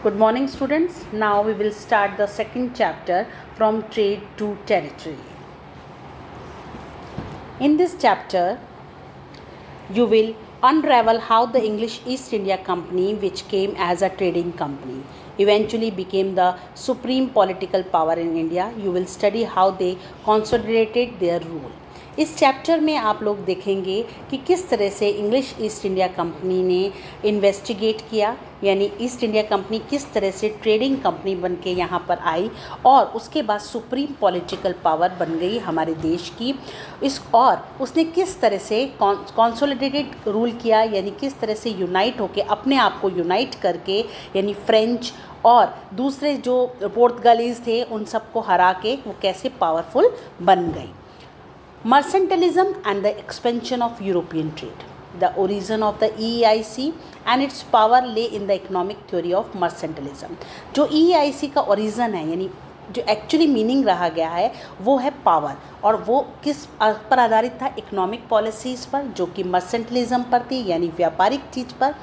Good morning, students. Now we will start the second chapter from trade to territory. In this chapter, you will unravel how the English East India Company, which came as a trading company, eventually became the supreme political power in India. You will study how they consolidated their rule. इस chapter में आप लोग देखेंगे कि किस तरह से English east India company ने इन्वेस्टिगेट किया, यानी ईस्ट इंडिया कंपनी किस तरह से ट्रेडिंग कंपनी बन के यहाँ पर आई और उसके बाद सुप्रीम पॉलिटिकल पावर बन गई हमारे देश की। और उसने किस तरह से कंसोलिडेटेड रूल किया, यानी किस तरह से यूनाइट होके अपने आप को यूनाइट करके, यानी फ्रेंच और दूसरे जो पोर्तुगालीज थे उन सबको हरा के वो कैसे पावरफुल बन गई। Mercantilism and the expansion of European trade. The origin of the EEIC and its power lay in the economic theory of mercantilism. जो EEIC का origin है, यानी जो एक्चुअली मीनिंग रहा गया है वो है पावर, और वो किस पर आधारित था? इकोनॉमिक पॉलिसीज़ पर, जो कि मर्सेंटलिज्म पर थी, यानी व्यापारिक चीज़ पर।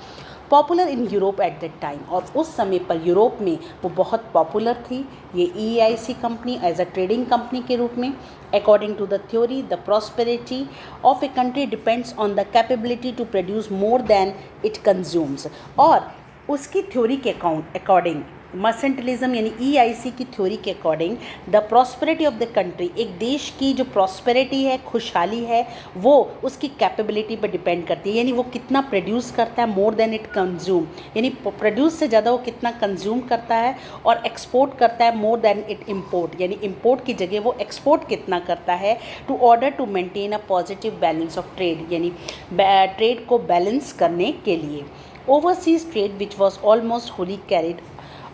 Popular in Europe at that time, और उस समय पर यूरोप में वो बहुत पॉपुलर थी ये EEIC company as a trading company के रूप में। According to the theory, the prosperity of a country depends on the capability to produce more than it consumes. और उसकी थ्योरी के अकॉर्डिंग, मर्सेंटलिज्म यानी EEIC की थ्योरी के according, the prosperity of the country, एक देश की जो प्रॉस्पेरिटी है, खुशहाली है, वो उसकी कैपेबिलिटी पर डिपेंड करती है, यानी वो कितना प्रोड्यूस करता है, मोर देन इट कंज्यूम, यानी प्रोड्यूस से ज़्यादा वो कितना कंज्यूम करता है, और एक्सपोर्ट करता है मोर देन इट इम्पोर्ट, यानी इम्पोर्ट की जगह वो एक्सपोर्ट कितना करता है, to order to maintain a positive balance of trade, यानी ट्रेड को बैलेंस करने के लिए। Overseas trade which was almost wholly carried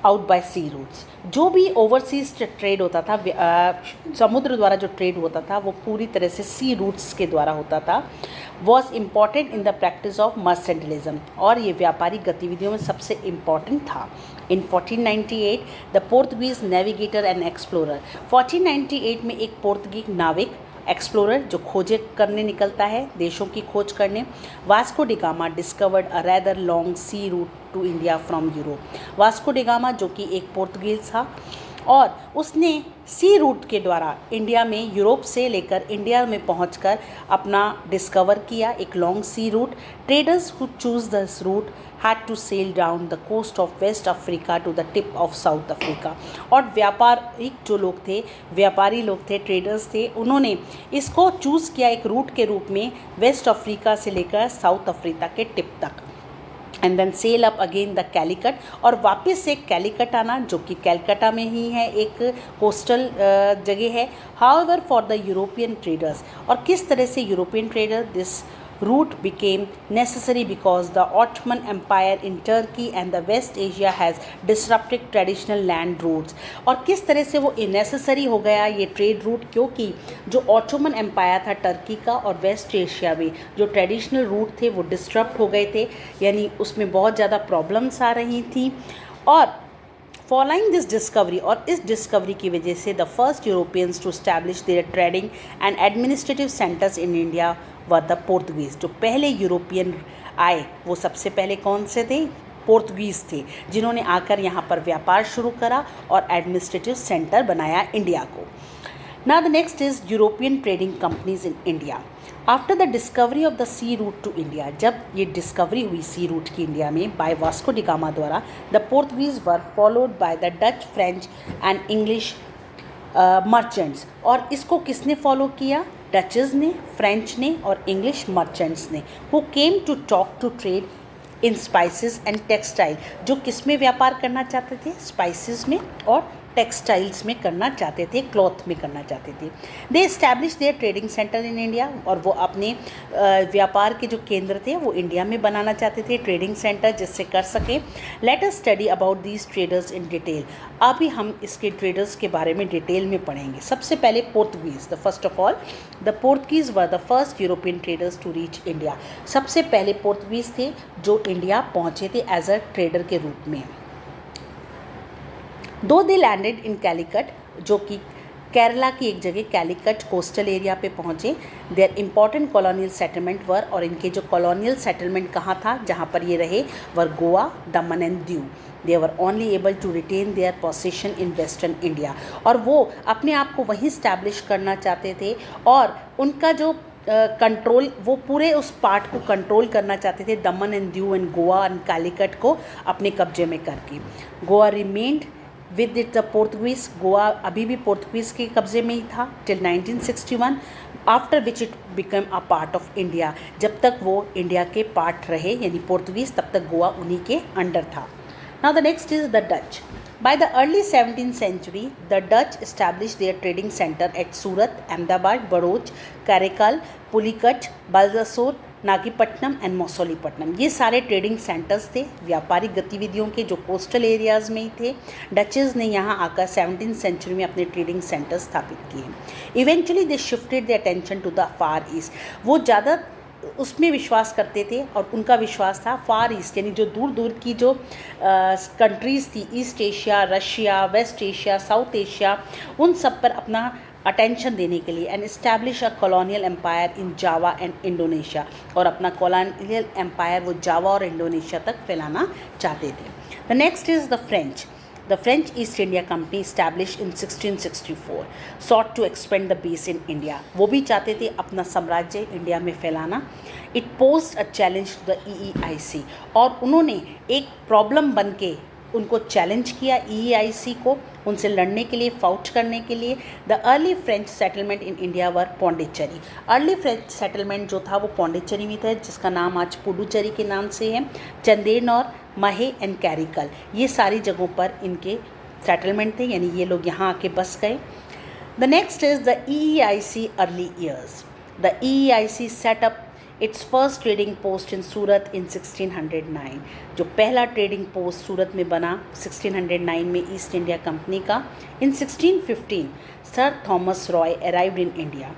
out by sea routes, जो भी ओवरसीज ट्रेड होता था, समुद्र द्वारा जो ट्रेड होता था वो पूरी तरह से सी रूट्स के द्वारा होता था, was important in the practice of mercantilism, और ये व्यापारिक गतिविधियों में सबसे इम्पॉर्टेंट था। In 1498 the Portuguese navigator and explorer, 1498 में एक पोर्तुगीज नाविक एक्सप्लोरर जो खोजें करने निकलता है, देशों की खोज करने, Vasco da Gama discovered a rather long sea route to India from Europe. Vasco da Gama जो कि एक पोर्तुगीज था, और उसने सी रूट के द्वारा इंडिया में, यूरोप से लेकर इंडिया में पहुंचकर अपना डिस्कवर किया एक long sea route. Traders who choose this route had to sail down the coast of West Africa to the tip of South Africa। और व्यापारिक जो लोग थे, व्यापारी लोग थे, ट्रेडर्स थे, उन्होंने इसको चूज़ किया एक रूट के रूप में वेस्ट अफ्रीका से लेकर साउथ अफ्रीका के टिप तक। And then sail up again the Calicut, और वापस से कैलिकट आना, जो कि कैलकाटा में ही है, एक कोस्टल जगह है। However for the European traders, और किस तरह से European trader this route became necessary because the Ottoman Empire in Turkey and the West Asia has disrupted traditional land routes। और किस तरह से वो necessary हो गया ये ट्रेड रूट, क्योंकि जो ऑटोमन एम्पायर था टर्की का और वेस्ट एशिया में जो ट्रेडिशनल रूट थे वो डिस्टर्ब हो गए थे, यानी उसमें बहुत ज़्यादा प्रॉब्लम्स आ रही थी। और फॉलोइंग दिस डिस्कवरी, और इस डिस्कवरी की वजह से the first Europeans to establish their trading and administrative centres in India were the Portuguese. जो पहले यूरोपियन आए वो सबसे पहले कौन से थे? पोर्तुगीज़ थे, जिन्होंने आकर यहाँ पर व्यापार शुरू करा और एडमिनिस्ट्रेटिव सेंटर बनाया इंडिया को। Now the next is European trading companies in India. After the discovery of the sea route to India, जब ये डिस्कवरी हुई सी रूट की इंडिया में बाय वास्को डी गामा द्वारा, the Portuguese were followed by the Dutch, French and English merchants. और इसको किसने follow किया? डचेस ने, फ्रेंच ने और इंग्लिश मर्चेंट्स ने, who came to talk to trade in spices and textile, जो किस में व्यापार करना चाहते थे? स्पाइसेस में और टेक्सटाइल्स में करना चाहते थे, क्लॉथ में करना चाहते थे। They establish their trading centre in India, और वो अपने व्यापार के जो केंद्र थे वो इंडिया में बनाना चाहते थे, ट्रेडिंग सेंटर जिससे कर सके। Let us study about these traders in detail. अभी हम इसके ट्रेडर्स के बारे में डिटेल में पढ़ेंगे। सबसे पहले Portuguese, the first of all the Portuguese were the first European traders to reach India. सबसे पहले पोर्तुगीज़ थे जो इंडिया पहुँचे थे एज अ ट्रेडर के रूप में। दो दे लैंडेड इन कैलिकट, जो कि केरला की एक जगह कैलिकट कोस्टल एरिया पे पहुँचे। देयर इम्पॉर्टेंट कॉलोनियल सेटलमेंट वर, और इनके जो कॉलोनियल सेटलमेंट कहाँ था जहाँ पर ये रहे, were Goa, Daman and Diu. They were only able to retain their position in western India, और वो अपने आप को वहीं स्टैब्लिश करना चाहते थे, और उनका जो कंट्रोल वो पूरे उस पार्ट को कंट्रोल करना चाहते थे, दमन and Diu and Goa and Calicut को अपने कब्जे में करके। Goa remained with it the Portuguese, Goa अभी भी पोर्तुगीज़ के कब्जे में ही था till 1961, after which it become a part of India. जब तक वो इंडिया के पार्ट रहे यानी पोर्तुगीज़, तब तक गोवा उन्हीं के अंडर था। Now the next is the Dutch. By the early 17th century, the Dutch established their trading center at Surat, Ahmedabad, Bharuch, Karaikal, Pulicat, Balsasur, Nagapattinam and Masulipatnam. ये सारे ट्रेडिंग सेंटर्स थे, व्यापारिक गतिविधियों के, जो कोस्टल एरियाज़ में ही थे। डचेज़ ने यहाँ आकर 17th सेंचुरी में अपने ट्रेडिंग सेंटर्स स्थापित किए। Eventually they shifted the attention to the far east. वो ज़्यादा उसमें विश्वास करते थे, और उनका विश्वास था फार ईस्ट, यानी जो दूर दूर की जो कंट्रीज़ थी, East Asia, Russia, West Asia, South Asia, उन सब पर अपना अटेंशन देने के लिए, and establish a colonial empire in Java and Indonesia, और अपना कॉलोनियल एम्पायर वो जावा और इंडोनेशिया तक फैलाना चाहते थे। The next is the French. The French East India Company established in 1664 sought to expand the base in India. वो भी चाहते थे अपना साम्राज्य इंडिया में फैलाना। It posed a challenge to the EEIC, और उन्होंने एक प्रॉब्लम बन के उनको चैलेंज किया EEIC को, उनसे लड़ने के लिए, फाउट करने के लिए। The early French settlement in India were Pondicherry. Early French settlement जो था वो पौंडीचेरी में था, जिसका नाम आज पुडुचेरी के नाम से है। चंदेन और महे एंड कैरिकल, ये सारी जगहों पर इनके सेटलमेंट थे, यानी ये लोग यहाँ आके बस गए। The next is the EEIC early years. The EEIC setup its first trading post in Surat in 1609। जो पहला ट्रेडिंग पोस्ट सूरत में बना 1609 में ईस्ट इंडिया कंपनी का। In 1615 Sir Thomas Roy arrived in India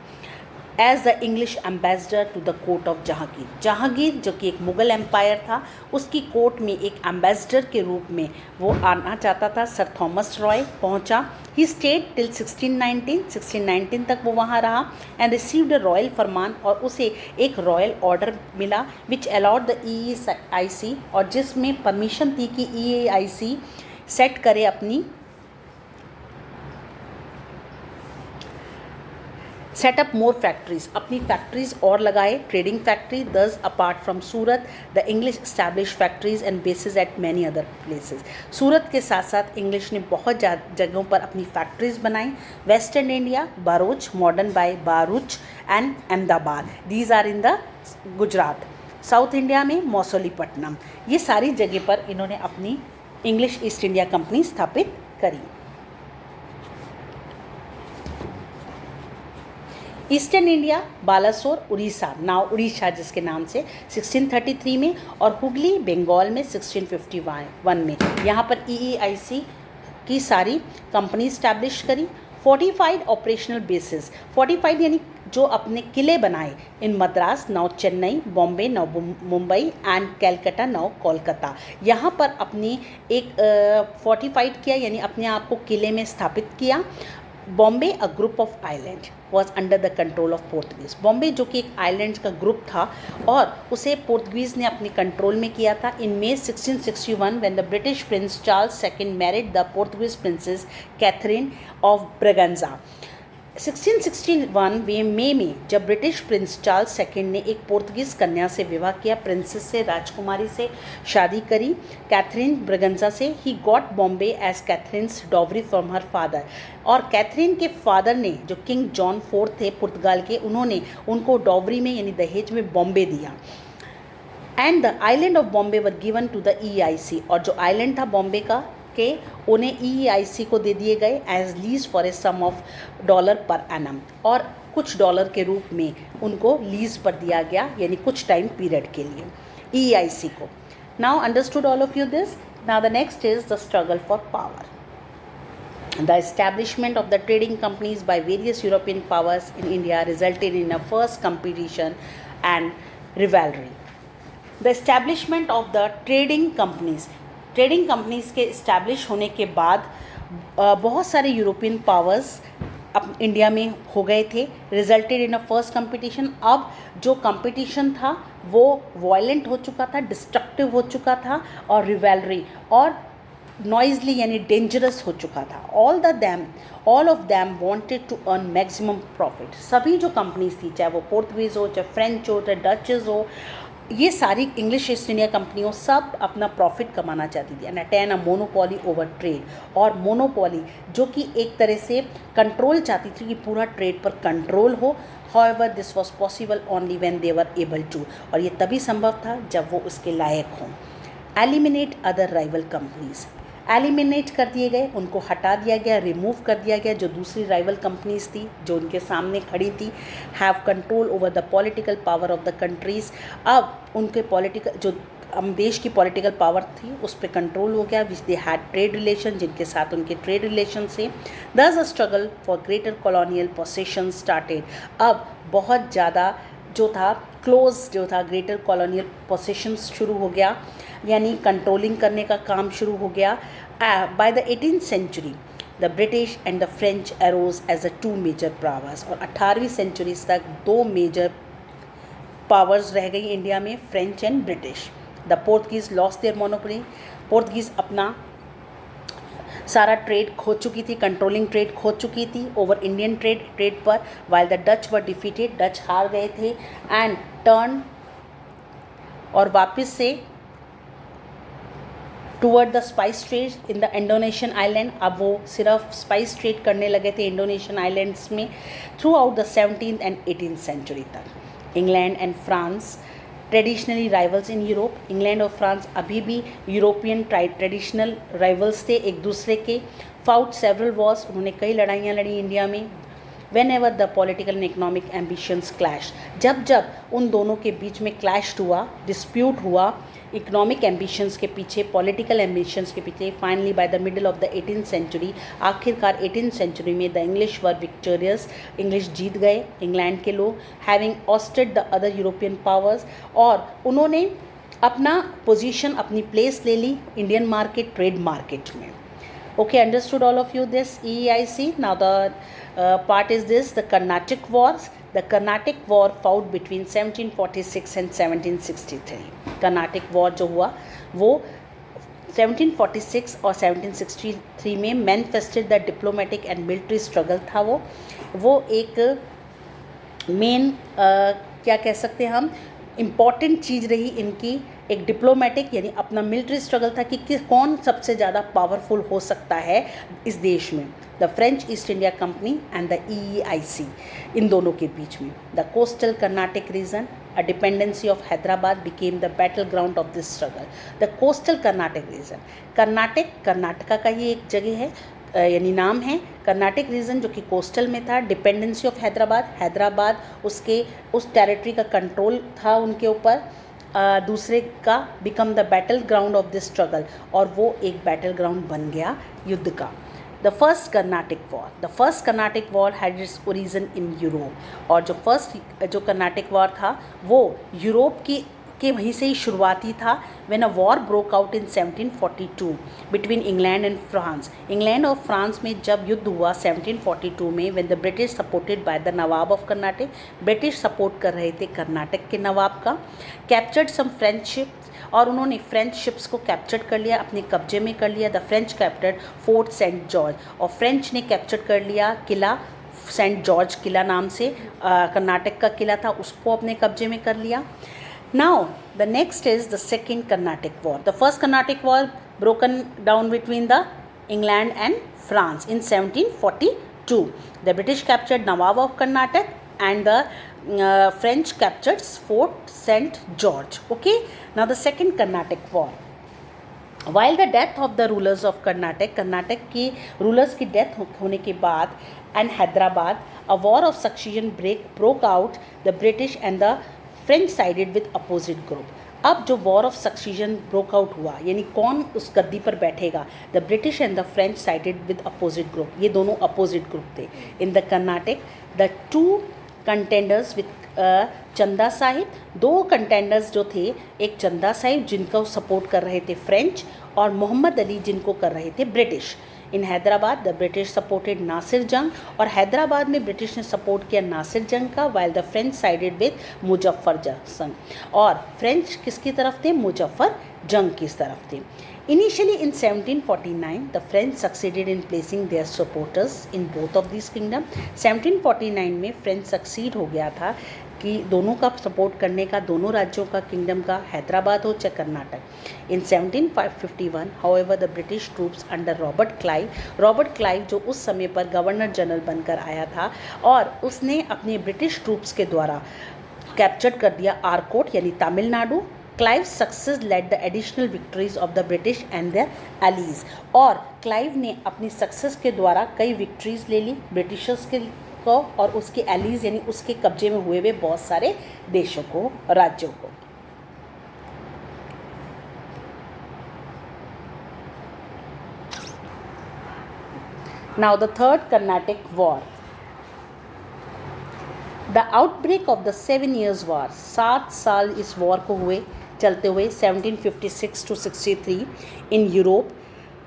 as the English ambassador to the court of Jahangir. Jahangir जो कि एक Mughal empire था, उसकी कोर्ट में एक एम्बेसडर के रूप में वो आना चाहता था। सर थॉमस रॉय पहुंचा। ही स्टेड टिल 1619 तक वो वहाँ रहा, एंड रिसीव्ड अ रॉयल फरमान, और उसे एक रॉयल ऑर्डर मिला विच अलाउड द EEIC, और जिसमें परमिशन थी कि EEIC सेट करे अपनी सेटअप मोर फैक्ट्रीज, अपनी फैक्ट्रीज और लगाए, trading factory. Thus apart from Surat the English establish factories and bases at many other places. Surat के साथ साथ इंग्लिश ने बहुत जगहों पर अपनी फैक्ट्रीज बनाई। Western India, Broach, modern by Bharuch and Ahmedabad, these are in the Gujarat. South India में मौसोलीपट्टनम, ये सारी जगह पर इन्होंने अपनी इंग्लिश ईस्ट इंडिया कंपनी स्थापित करी। Eastern India, Balasore, Orissa, now Orissa जिसके नाम से, 1633 में, और हुगली बंगाल में 1651 में। यहाँ पर EEIC की सारी कंपनी स्टैब्लिश करी। फोर्टिफाइड ऑपरेशनल बेसिस, फोर्टिफाइड यानी जो अपने किले बनाए in Madras, now Chennai, Bombay, now Mumbai and Calcutta, now Kolkata. यहाँ पर अपनी एक फोर्टिफाइड किया, यानी अपने आप को किले में स्थापित किया। Bombay a group of island was under the control of Portuguese. Bombay जो कि एक आइलैंड का ग्रुप था, और उसे पोर्तुगीज़ ने अपने कंट्रोल में किया था। In May 1661 when the British prince Charles second married the Portuguese princess Catherine of Braganza. 1661 मई में जब ब्रिटिश प्रिंस चार्ल्स सेकंड ने एक पोर्तुगीज़ कन्या से विवाह किया, प्रिंसेस से, राजकुमारी से शादी करी, कैथरीन ब्रगंजा से। He got Bombay as Catherine's dowry from her father, और कैथरीन के फादर ने, जो किंग जॉन IV थे पुर्तगाल के, उन्होंने उनको डॉवरी में यानी दहेज में बॉम्बे दिया। And the island of Bombay were given to the EEIC, और जो आइलैंड था बॉम्बे का के उन्हें EEIC को दे दिए गए as lease for a sum of $1 per annum, और कुछ डॉलर के रूप में उनको लीज पर दिया गया, यानी कुछ टाइम पीरियड के लिए EEIC को। Now understood all of you this. Now the next is the struggle for power. The establishment of the trading companies by various European powers in India resulted in a first competition and rivalry. The establishment of the trading companies के establish होने के बाद बहुत सारे European powers अब India में हो गए थे, resulted in a first competition. अब जो कंपटीशन था वो वायलेंट हो चुका था, डिस्ट्रक्टिव हो चुका था और रिवेलरी और नॉइजली यानी डेंजरस हो चुका था। All of them wanted to earn maximum profit. सभी जो कंपनीज थी, चाहे वो पोर्तुगीज़ हो, चाहे फ्रेंच हो, चाहे डचेस हो, ये सारी इंग्लिश ईस्ट इंडिया कंपनियों सब अपना प्रॉफिट कमाना चाहती थी and attain a monopoly over trade. और मोनोपोली जो कि एक तरह से कंट्रोल चाहती थी कि पूरा ट्रेड पर कंट्रोल हो। However, this was possible only when they were able to, और ये तभी संभव था जब वो उसके लायक हों। Eliminate other rival companies, eliminate कर दिए गए, उनको हटा दिया गया, रिमूव कर दिया गया जो दूसरी राइवल कंपनीज थी जो उनके सामने खड़ी थी। Have control over the political power of the countries, अब उनके पॉलिटिकल जो हम देश की पॉलिटिकल पावर थी उस पर कंट्रोल हो गया, विच दे हैड ट्रेड रिलेशन, जिनके साथ उनके ट्रेड रिलेशन से। दस a struggle for greater colonial possession started, अब बहुत ज़्यादा जो था क्लोज जो था ग्रेटर कॉलोनियल पोसेशंस शुरू हो गया, यानी कंट्रोलिंग करने का काम शुरू हो गया। By the 18th century the British and the French arose as a two major powers, और 18वीं सेंचुरी तक दो मेजर पावर्स रह गई इंडिया में, French and British. The Portuguese lost their monopoly, Portuguese अपना सारा ट्रेड खो चुकी थी, कंट्रोलिंग ट्रेड खो चुकी थी ओवर इंडियन ट्रेड पर। While the Dutch were defeated, Dutch हार गए थे एंड टर्न और वापस से toward the spice trade in the Indonesian island, अब वो सिर्फ स्पाइस ट्रेड करने लगे थे इंडोनेशियन आइलैंड्स में throughout the 17th and 18th century तक। England and France traditionally rivals in Europe, England और फ्रांस अभी भी यूरोपियन ट्रेडिशनल राइवल्स थे एक दूसरे के। फाउट सेवरल वॉर्स, उन्होंने कई लड़ाइयाँ लड़ी इंडिया में। When ever the political and economic ambitions clash, जब जब उन दोनों के बीच में क्लैश हुआ, डिस्प्यूट हुआ इकोनॉमिक एम्बिशंस के पीछे, पॉलिटिकल एम्बिशंस के पीछे, finally by the middle of the 18th century, आखिरकार 18th सेंचुरी में the English were victorious, English जीत गए इंग्लैंड के लोग, having ousted the other European powers, और उन्होंने अपना पोजीशन, अपनी प्लेस ले ली इंडियन मार्केट, ट्रेड मार्केट में। Okay, understood all of you this EEIC. Now the part is this, the Carnatic Wars. The Carnatic War fought between 1746 and 1763. Carnatic War जो हुआ वो 1746 और 1763 में manifested the diplomatic and military struggle था। वो एक main क्या कह सकते हैं हम, इम्पॉर्टेंट चीज़ रही इनकी, एक डिप्लोमेटिक यानी अपना मिलिट्री स्ट्रगल था कि कौन सबसे ज़्यादा पावरफुल हो सकता है इस देश में, the French East India Company and the EEIC, इन दोनों के बीच में। The coastal Carnatic region, a dependency of Hyderabad became the battle ground of this struggle. The coastal Carnatic region, Karnataka का ही एक जगह है, यानी नाम है कर्नाटिक रीजन जो कि कोस्टल में था। डिपेंडेंसी ऑफ हैदराबाद उसके उस टेरिटरी का कंट्रोल था उनके ऊपर, दूसरे का become the battle ground of this struggle, और वो एक बैटल ग्राउंड बन गया युद्ध का। The first Carnatic war had its origin in Europe, और जो कर्नाटिक वॉर था वो यूरोप के वहीं से ही शुरुआती था। When a war broke out in 1742 between England and France, England और फ्रांस में जब युद्ध हुआ 1742 में, when the British supported by the Nawab of Karnataka, British support कर रहे थे कर्नाटक के नवाब का। कैप्चर्ड सम फ्रेंच शिप्स, और उन्होंने फ्रेंच शिप्स को कैप्चर कर लिया, अपने कब्जे में कर लिया। The French captured Fort Saint George, और फ्रेंच ने कैप्चर कर लिया किला सेंट जॉर्ज किला नाम से, कर्नाटक का किला था, उसको अपने कब्जे में कर लिया। Now the next is the second Carnatic War. The first Carnatic War broken down between the England and France in 1742. The British captured Nawab of Karnataka and the French captured Fort St. George. Okay. Now the second Carnatic War. While the death of the rulers of Karnataka की rulers की death होने के बाद and Hyderabad, a war of succession broke out. The British and the French sided with opposite group. अब जो war of सक्सीजन broke out हुआ, यानी कौन उस गद्दी पर बैठेगा, the British and the French sided with opposite group, ये दोनों अपोजिट ग्रुप थे। In the Karnataka the two contenders with चंदा साहिब, दो कंटेंडर्स जो थे, एक चंदा साहिब जिनको सपोर्ट कर रहे थे फ्रेंच, और मोहम्मद अली जिनको कर रहे थे British. In Hyderabad the British supported Nasir Jung, और हैदराबाद में ब्रिटिश ने सपोर्ट किया नासिर जंग का, while the French sided with Muzaffar जंग, और फ्रेंच किसकी तरफ थे? मुजफ्फर जंग की तरफ थे। Initially in 1749, the French succeeded in placing their supporters in both of these kingdoms. 1749 में फ्रेंच सक्सीड हो गया था कि दोनों का सपोर्ट करने का, दोनों राज्यों का, किंगडम का, हैदराबाद हो चाहे कर्नाटक। इन 1751 however the British troops under Robert Clive जो उस समय पर गवर्नर जनरल बनकर आया था, और उसने अपने ब्रिटिश ट्रूप्स के द्वारा कैप्चर कर दिया आरकोट यानी Tamil Nadu. Clive success led the additional victories of the British and their allies, और क्लाइव ने अपनी सक्सेस के द्वारा कई विक्ट्रीज ले ली ब्रिटिशर्स के को और उसके एलीज यानी उसके कब्जे में हुए हुए बहुत सारे देशों को, राज्यों को। Now the third Carnatic war. The outbreak of the 7 years war, 7 साल इस वॉर को चलते हुए 1756 to 63 in Europe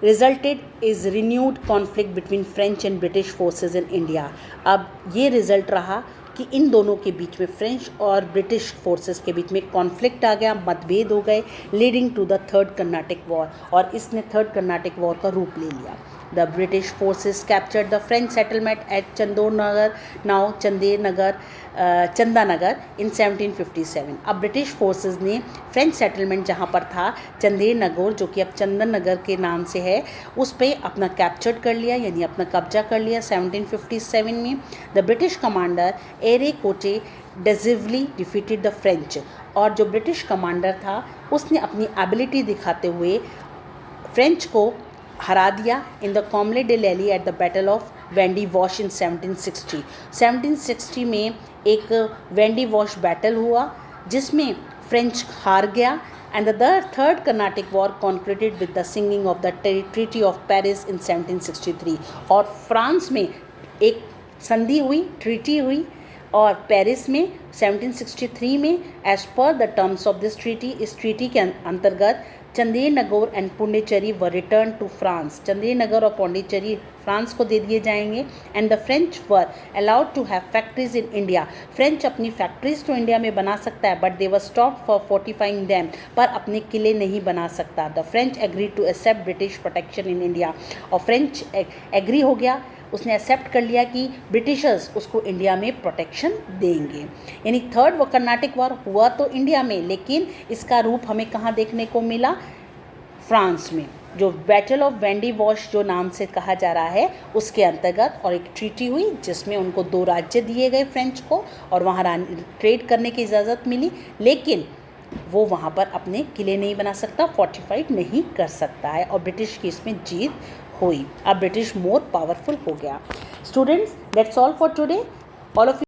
resulted is renewed conflict between French and British forces in India. अब ये रिजल्ट रहा कि इन दोनों के बीच में, फ्रेंच और ब्रिटिश फोर्सेस के बीच में कॉन्फ्लिक्ट आ गया, मतभेद हो गए, leading to the third Carnatic war, और इसने थर्ड कर्नाटिक वॉर का रूप ले लिया। The British forces captured the French settlement at Chandernagore, now Chandannagar in 1757। अब ब्रिटिश फोर्सेस ने फ्रेंच सेटलमेंट जहाँ पर था चंदेनगर, जो कि अब चंदन नगर के नाम से है, उस पर अपना कैप्चर कर लिया यानी अपना कब्जा कर लिया 1757 में। द ब्रिटिश कमांडर एरे कोटे डेसिवली डिफीटेड द फ्रेंच, और जो ब्रिटिश कमांडर था उसने अपनी एबिलिटी दिखाते हुए फ्रेंच को हरा दिया इन द कॉमले डे लैली at the battle of Wendy wash in 1760। 1760 में एक वेंडी वॉश बैटल हुआ जिसमें फ्रेंच हार गया, and the third Carnatic war concluded with the signing of the treaty of Paris in 1763। और फ्रांस में एक संधि हुई, ट्रीटी हुई, और पेरिस में 1763 में as per the terms of this treaty, इस ट्रीटी के अंतर्गत Chandernagore and Pondicherry were return to France, Chandernagore और पौंडीचेरी फ्रांस को दे दिए जाएंगे। And the French were allowed to have factories in India, French अपनी फैक्ट्रीज तो इंडिया में बना सकता है, but they were stop for fortifying them, पर अपने किले नहीं बना सकता। The French agree to accept British protection in India, और फ्रेंच एग्री हो गया, उसने एक्सेप्ट कर लिया कि ब्रिटिशर्स उसको इंडिया में प्रोटेक्शन देंगे। यानी थर्ड कर्नाटिक वॉर हुआ तो इंडिया में, लेकिन इसका रूप हमें कहाँ देखने को मिला? फ्रांस में, जो बैटल ऑफ वेंडी वॉश जो नाम से कहा जा रहा है उसके अंतर्गत, और एक ट्रीटी हुई जिसमें उनको 2 राज्य दिए गए फ्रेंच को, और वहाँ ट्रेड करने की इजाज़त मिली, लेकिन वो वहाँ पर अपने किले नहीं बना सकता, फोर्टिफाइड नहीं कर सकता है, और ब्रिटिश की इसमें जीत हुई। अब ब्रिटिश मोर पावरफुल हो गया। Students, that's all for today. All of